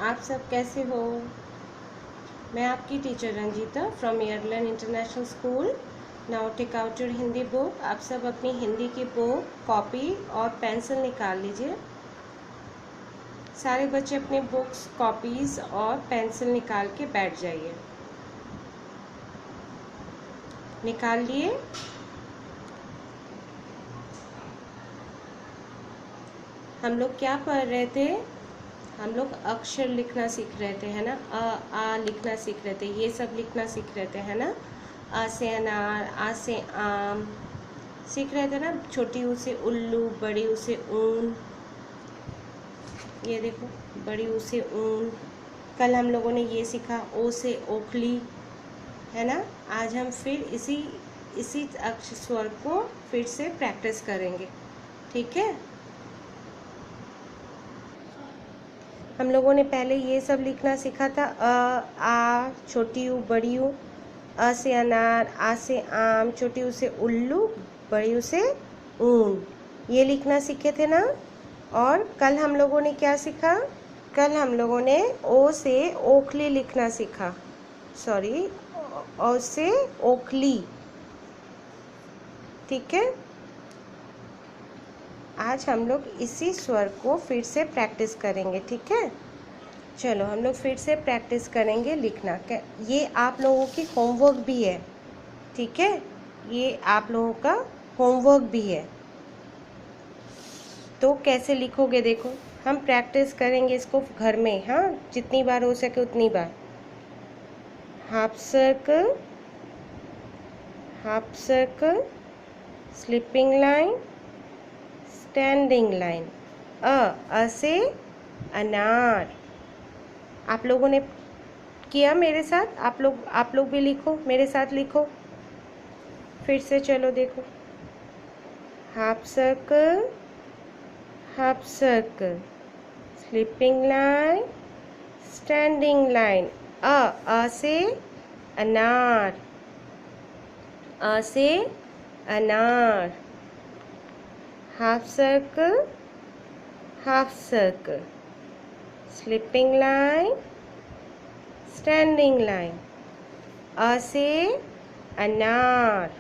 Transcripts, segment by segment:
आप सब कैसे हो। मैं आपकी teacher Ranjita from airline international school. Now take out your Hindi book. आप सब अपनी हिंदी की बुक, कॉपी और पेंसिल निकाल लीजिए। सारे बच्चे अपने बुक्स, कॉपीज़ और पेंसिल निकाल के बैठ जाइए। निकाल लिए? हम लोग क्या पढ़ रहे थे? हम लोग अक्षर लिखना सीख रहे थे, है ना। आ लिखना सीख रहे थे, ये सब लिखना सीख रहे थे, है ना। आ से अनार, आ से आम सीख रहे थे ना। छोटी ऊ से उल्लू, बड़ी ऊ से ऊन। ये देखो, बड़ी ऊ से ऊन। कल हम लोगों ने ये सीखा, ओ से ओखली, है ना। आज हम फिर इसी अक्षर स्वर को फिर से प्रैक्टिस करेंगे, ठीक है। हम लोगों ने पहले ये सब लिखना सीखा था। आ, छोटी ऊ, बड़ी ऊ। अ से अनार, आ से आम, छोटी ऊ से उल्लू, बड़ी ऊ से ऊन। ये लिखना सीखे थे ना। और कल हम लोगों ने क्या सीखा? कल हम लोगों ने ओ से ओखली लिखना सीखा। सॉरी, ओ से ओखली, ठीक है। आज हम लोग इसी स्वर को फिर से प्रैक्टिस करेंगे, ठीक है। चलो हम लोग फिर से प्रैक्टिस करेंगे लिखना। ये आप लोगों की होमवर्क भी है, ठीक है। ये आप लोगों का होमवर्क भी है। तो कैसे लिखोगे देखो, हम प्रैक्टिस करेंगे इसको घर में, हाँ, जितनी बार हो सके उतनी बार। Half circle, half circle, slipping line, standing line. अ से अनार। आप लोगों ने किया मेरे साथ? आप लोग भी लिखो, मेरे साथ लिखो फिर से। चलो देखो, half circle, half circle, slipping line, standing line. अ से अनार, अ से अनार। Half circle, half circle, slipping line, standing line. अ से अनार,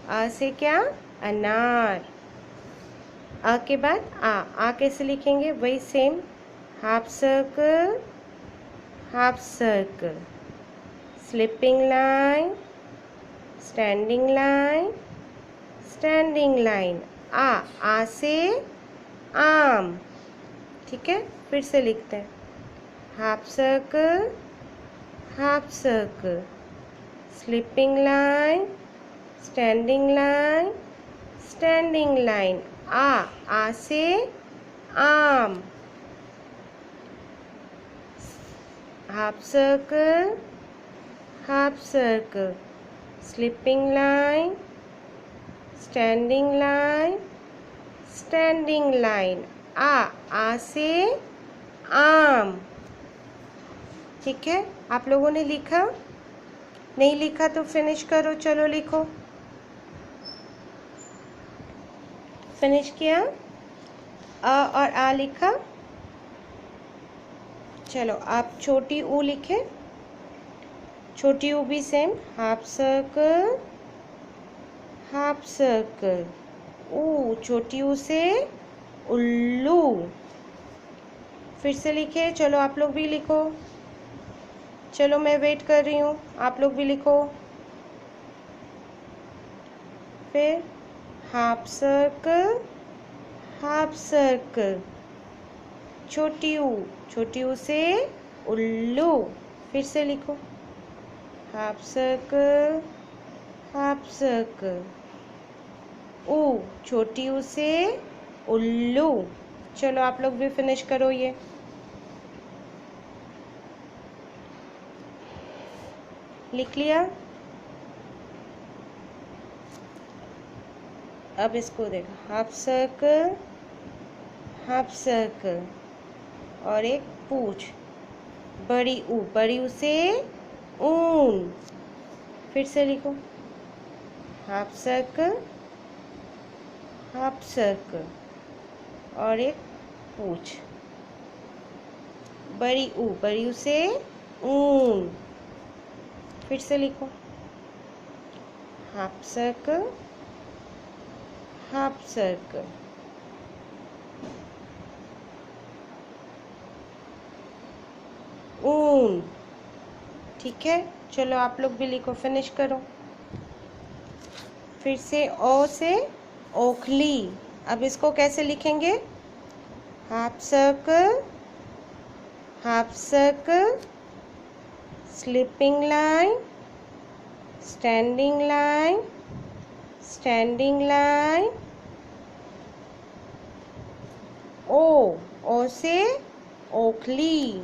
अ से क्या? अनार। अ के बाद आ कैसे लिखेंगे? वही same, half circle, half circle, slipping line, standing line, standing line. आ से आम, ठीक है। फिर से लिखते हैं, half circle, half circle, slipping line, standing line, standing line. आ से आम, half circle, half circle, slipping line, standing line, standing line. आ से आम, ठीक है। आप लोगों ने लिखा? नहीं लिखा तो फिनिश करो। चलो लिखो। फिनिश किया? और आ लिखा? चलो आप छोटी ऊ लिखे। छोटी ऊ भी same, half circle, half circle. ऊ, छोटी ऊ से उल्लू। फिर से लिखे। चलो आप लोग भी लिखो। चलो मैं वेट कर रही हूँ, आप लोग भी लिखो। फिर हाफ सर्कल, हाफ सर्कल, छोटी ऊ से उल्लू। फिर से लिखो, हाफ सर्कल, हाफ सर्कल, ऊ, छोटी ऊ से उल्लू। चलो आप लोग भी फिनिश करो ये। लिख लिया? अब इसको देखो, हाफ सर्कल, हाफ सर्कल और एक पूछ, बड़ी ऊ से ऊन। फिर से लिखो, हाफ सर्कल, हाफ सर्कल और एक पूछ। बड़ी ऊ से ऊन। फिर से लिखो, हाफ सर्कल, हाफ सर्कल। ऊन। ठीक है, चलो आप लोग भी लिखो, फिनिश करो। फिर से ओ से ओखली। अब इसको कैसे लिखेंगे? Half circle, half circle, slipping line, standing line, standing line. ओ से ओखली।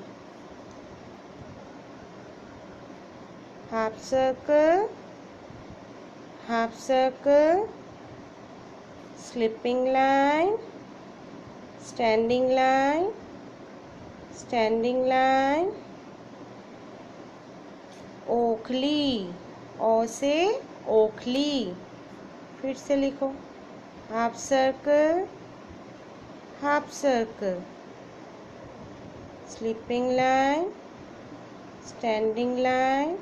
Half circle, half circle, slipping line, standing line, standing line, ओखली। ओ से ओखली। फिर से लिखो, half circle, half circle, slipping line, standing line,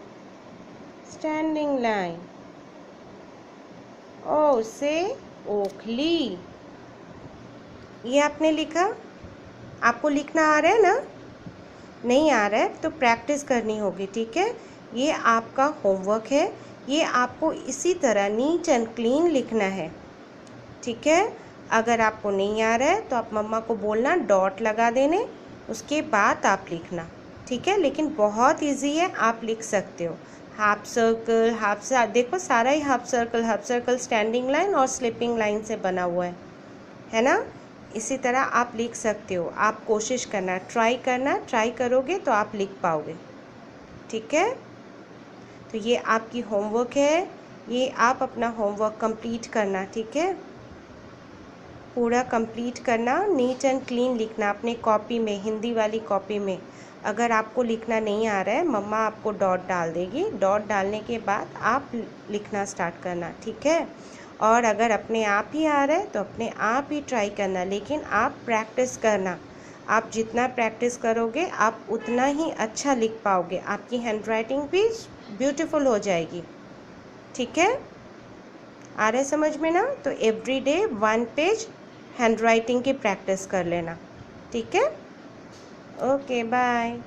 standing line. ओ से ओखली। ये आपने लिखा। आपको लिखना आ रहा है ना? नहीं आ रहा है तो प्रैक्टिस करनी होगी, ठीक है? ये आपका होमवर्क है। ये आपको इसी तरह नीट एंड क्लीन लिखना है, ठीक है? अगर आपको नहीं आ रहा है तो आप मम्मा को बोलना डॉट लगा देने, उसके बाद आप लिखना, ठीक है? लेकिन बहुत इजी है, आप लिख सकते हो। हाफ सर्कल, देखो सारा ही हाफ सर्कल, स्टैंडिंग लाइन और स्लिपिंग लाइन से बना हुआ है ना? इसी तरह आप लिख सकते हो। आप कोशिश करना, ट्राई करोगे तो आप लिख पाओगे, ठीक है? तो ये आपकी होमवर्क है, ये आप अपना होमवर्क कंप्लीट करना, ठीक है? पूरा कंप्लीट करना, नीट एंड क्लीन लिखना अपने कॉपी में, हिंदी वाली कॉपी में। अगर आपको लिखना नहीं आ रहा है, मम्मा आपको डॉट डाल देगी। डॉट डालने के बाद आप लिखना स्टार्ट करना, ठीक है? और अगर अपने आप ही आ रहा है तो अपने आप ही ट्राई करना, लेकिन आप प्रैक्टिस करना। आप जितना प्रैक्टिस करोगे आप उतना ही अच्छा लिख पाओगे, आपकी हैंडराइटिंग भी ब्यूटीफुल हो जाएगी, ठीक है? आ रहा है समझ में ना? तो एवरीडे 1 पेज हैंडराइटिंग की प्रैक्टिस कर लेना, ठीक है? Okay, bye.